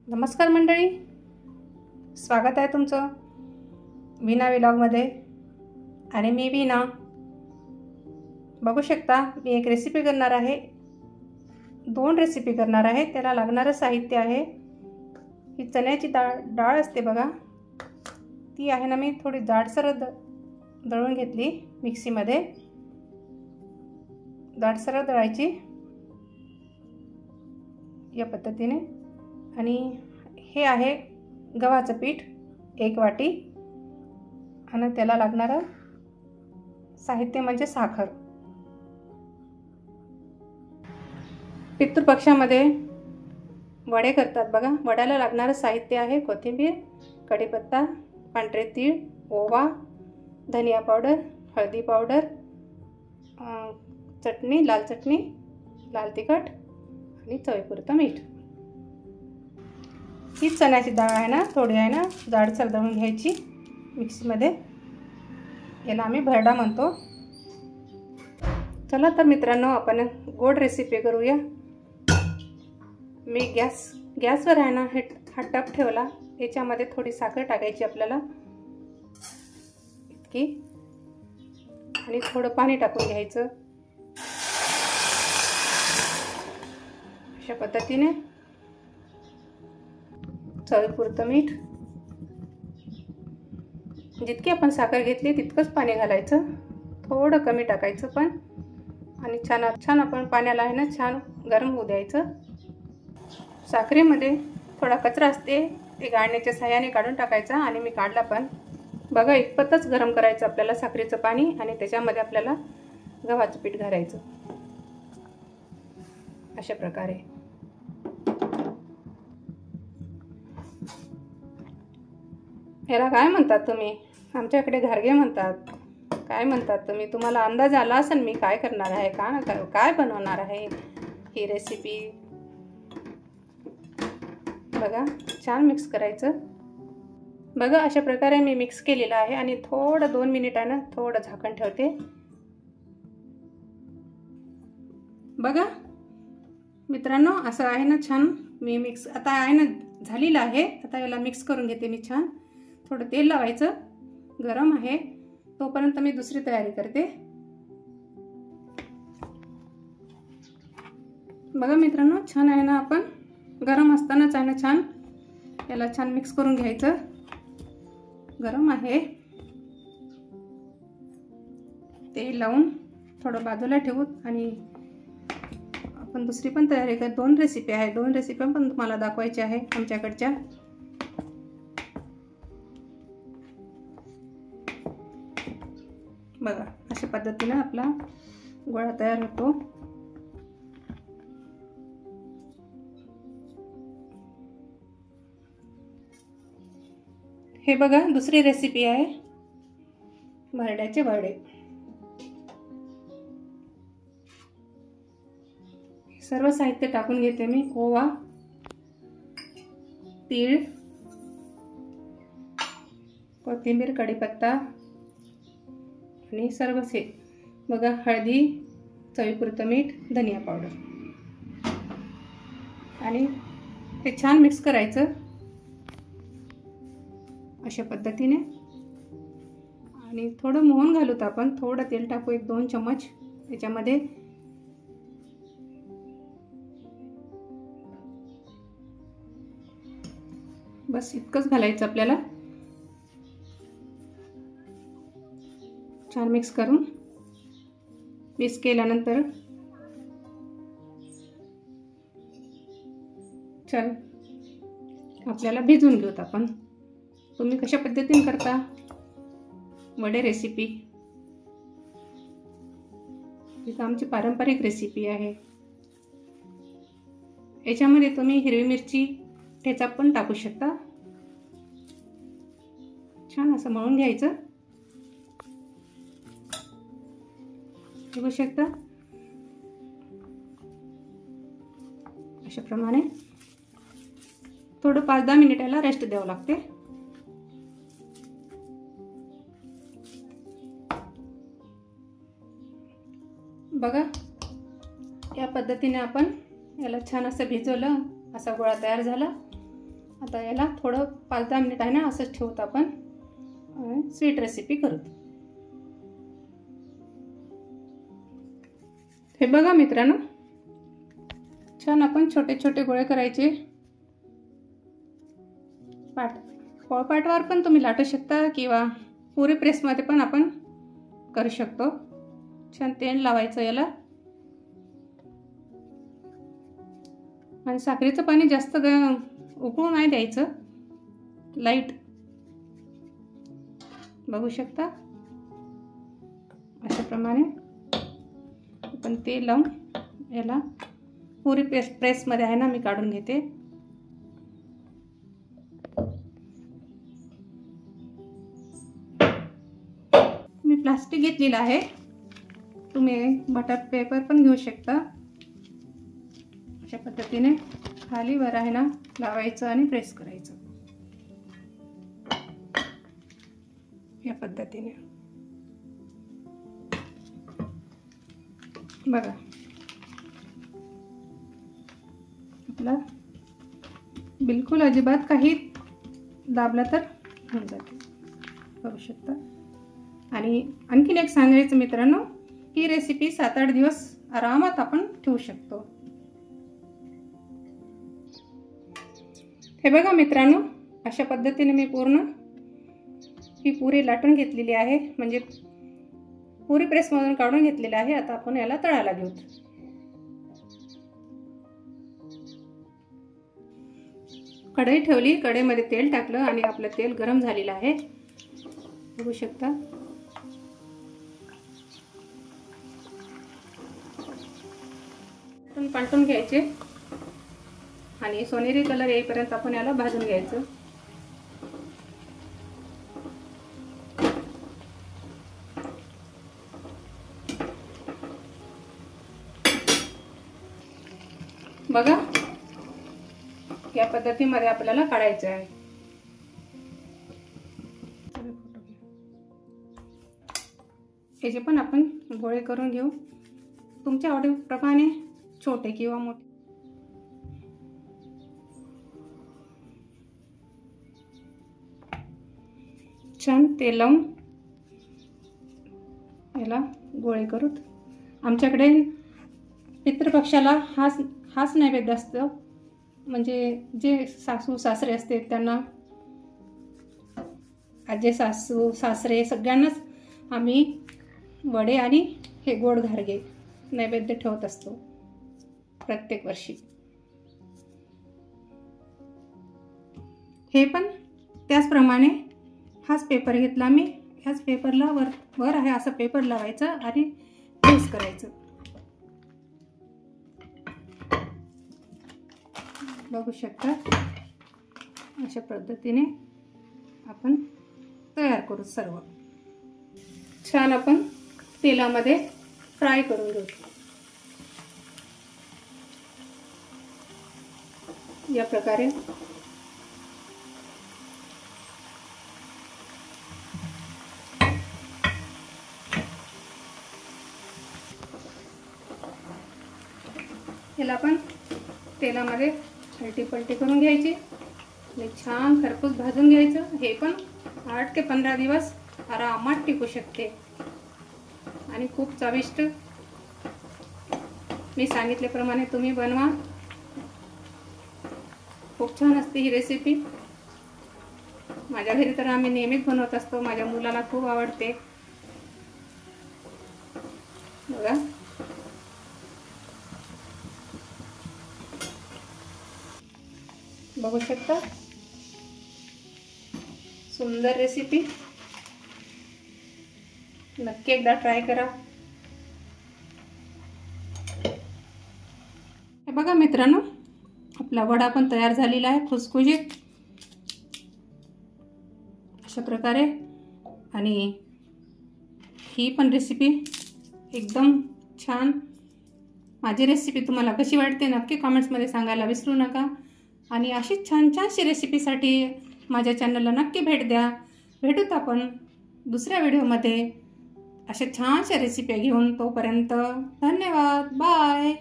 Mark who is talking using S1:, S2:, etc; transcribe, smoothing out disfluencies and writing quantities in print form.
S1: नमस्कार मंडळी, स्वागत आहे तुमचं वीणा व्लॉगमध्ये. आणि मी वीणा. बघू शकता मी एक रेसिपी करणार आहे, 2 रेसिपी करणार आहे. त्याला लागणारं साहित्य आहे ही चण्याची डाळ असते बघा, ती आहे ना मी थोडी जाडसर दळून घेतली मिक्सीमध्ये. जाडसर दळायची या पद्धतीने. आणि हे आहे गव्हाचं पीठ 1 वाटी. आणि त्याला लागणारं साहित्य म्हणजे साखर. पितृपक्षामध्ये वडे करतात बघा. वड्याला लागणारं साहित्य आहे कोथिंबीर, कढीपत्ता, पांढरे तीळ, ओवा, धनिया पावडर, हळदी पावडर, चटणी, लाल चटणी, लाल तिखट आणि चवीपुरतं मीठ. ही चण्याची डाळ आहे ना, थोडी आहे ना जाडसर दळून घ्यायची मिक्सीमध्ये. याला आम्ही भरडा म्हणतो. चला तर मित्रांनो, आपण गोड रेसिपी करूया. मी गॅसवर आहे ना हा टप ठेवला. याच्यामध्ये थोडी साखर टाकायची आपल्याला इतकी, आणि थोडं पाणी टाकून घ्यायचं अशा पद्धतीने. चवीपुरतं मीठ. जितकी आपण साखर घेतली तितकंच पाणी घालायचं, थोडं कमी टाकायचं पण. आणि छान आपण पाण्याला आहे ना छान गरम होऊ द्यायचं. साखरेमध्ये थोडा कचरा असते, ते गाळण्याच्या साहाय्याने काढून टाकायचा. आणि मी काढला पण बघा. इतपतच गरम करायचं आपल्याला साखरेचं पाणी. आणि त्याच्यामध्ये आपल्याला गव्हाचं पीठ घालायचं अशा प्रकारे. याला काय म्हणतात तुम्ही? आमच्याकडे घारगे म्हणतात. काय म्हणतात तुम्ही? तुम्हाला अंदाज आला असेल मी काय करणार आहे, काय बनवणार आहे ही रेसिपी. बघा, छान मिक्स करायचं बघा. अशा प्रकारे मी मिक्स केलेलं आहे. आणि थोडं 2 मिनिटानं थोडं झाकण ठेवते बघा. मित्रांनो, असं आहे ना छान मी मिक्स आता आहे ना झालेलं आहे. आता याला मिक्स करून घेते मी छान. थोडं तेल लावायचं, गरम आहे तोपर्यंत मी दुसरी तयारी करते. बघा मित्रांनो, छान आहे ना, आपण गरम असतानाच आहे ना छान याला छान मिक्स करून घ्यायचं. गरम आहे. तेल लावून थोडं बाजूला ठेवू. आणि आपण दुसरी पण तयारी कर. 2 रेसिपी आहे, 2 रेसिपी पण तुम्हाला दाखवायची आहे आमच्याकडच्या. बघा, अशा पद्धतीने आपला गोळा तयार होतो. हे बघा, दुसरी रेसिपी आहे भरड्याचे वडे. सर्व साहित्य टाकून घेते मी. ओवा, तीळ, कोथिंबीर, कढीपत्ता आणि सर्व बघा, हळदी, चवीपुरतं मीठ, धनिया पावडर. आणि ते छान मिक्स करायचं अशा पद्धतीने. आणि थोडं मोहन घालूत आपण. थोडं तेल टाकू, 1-2 चम्मच त्याच्यामध्ये. बस इतकंच घालायचं आपल्याला. छान मिक्स करून मिक्स केल्यानंतर छान आपल्याला भिजवून घेऊत आपण. तुम्ही कशा पद्धतीने करता वडे रेसिपी? ही आमची पारंपरिक रेसिपी आहे. याच्यामध्ये तुम्ही हिरवी मिरची ठेचा पण टाकू शकता. छान असं मळून घ्यायचं. बघू शकता अशा प्रमाणे. थोडं 5-10 मिनिटाला रेस्ट द्यावं लागते. बघा, या पद्धतीने आपण याला छान असं भिजवलं. असा गोळा तयार झाला. आता याला थोडं 5-10 मिनिट आहे ना असंच ठेवतो आपण, स्वीट रेसिपी करू। हे बघा मित्रांनो, छान आपण छोटे छोटे गोळे करायचे। पोळपाटवर पण तुम्ही लाटू शकता किंवा पुरी प्रेसमध्ये पण आपण करू शकतो। छान तेल लावायचं याला आणि साखरेचं पाणी जास्त उकळू नाही द्यायचं, लाईट। बघू शकता अशा प्रमाणे आपण तेल लावून याला पुरी प्रेसमध्ये आहे ना मी काढून घेते। मी प्लास्टिक घेतलेलं आहे, तुम्ही बटर पेपर पण घेऊ शकता। अशा पद्धतीने खाली वर आहे ना लावायचं आणि प्रेस करायचं या पद्धतीने। बघा आपला बिलकुल अजिबात काही दाबला तर होऊन जाते, करू शकता। आणि आणखीन एक सांगायचं मित्रांनो, ही रेसिपी 7-8 दिवस आरामात आपण ठेवू शकतो। हे बघा मित्रांनो, अशा पद्धतीने मी पूर्ण ही पुरी लाटून घेतलेली आहे, म्हणजे पुरी प्रेसमधून काढून घेतलेली आहे। आता आपण याला तळायला घेऊ। कढई ठेवली, कढईमध्ये तेल टाकलं आणि आपलं तेल गरम झालेलं आहे, बघू शकता। पालटून घ्यायचे आणि सोनेरी कलर येईपर्यंत आपण याला भाजून घ्यायचं। बघा या पद्धतीमध्ये आपल्याला काढायचं आहे। याचे पण आपण गोळे करून घेऊ, तुमच्या आवडीप्रमाणे, छोटे किंवा मोठे। छान तेल लावून याला गोळे करूत। आमच्याकडे पितृपक्षाला हाच नैवेद्य असतो, म्हणजे जे सासू सासरे असते त्यांना, आजे सासू सासरे सगळ्यांनाच आम्ही वडे आणि हे गोड घारगे नैवेद्य ठेवत असतो प्रत्येक वर्षी। हे पण त्याचप्रमाणे हाच पेपर घेतला मी, ह्याच पेपरला वर आहे असं पेपर लावायचं आणि प्रेस करायचं। बघू शकता अशा पद्धतीने आपण तयार करू सर्व। छान आपण तेलामध्ये फ्राय करून घेऊ या प्रकारे। याला आपण तेलामध्ये पलटी करून घ्यायची आणि छान खरपूस भाजून घ्यायचं। हे पण 8 ते 15 दिवस आरामात टिकू शकते आणि खूप चविष्ट। मी सांगितल्याप्रमाणे तुम्ही बनवा, खूप छान असते ही रेसिपी। माझ्या घरी तर आम्ही नेहमीच बनवत असतो, माझ्या मुलाला खूप आवडते। बघा बघू शकता, सुंदर रेसिपी, नक्की एकदा ट्राय करा। हे बघा मित्रांनो, आपला वडा पण तयार झालेला आहे खुसखुशीत अशा प्रकारे। आणि ही पण रेसिपी एकदम छान। माझी रेसिपी तुम्हाला कशी वाटते नक्की कमेंट्समध्ये सांगायला विसरू नका। आणि अशीच छान छानशी रेसिपीसाठी माझ्या चॅनलला नक्की भेट द्या। भेटूत आपण दुसऱ्या व्हिडिओमध्ये अशा छानशा रेसिपी घेऊन। तोपर्यंत धन्यवाद, बाय।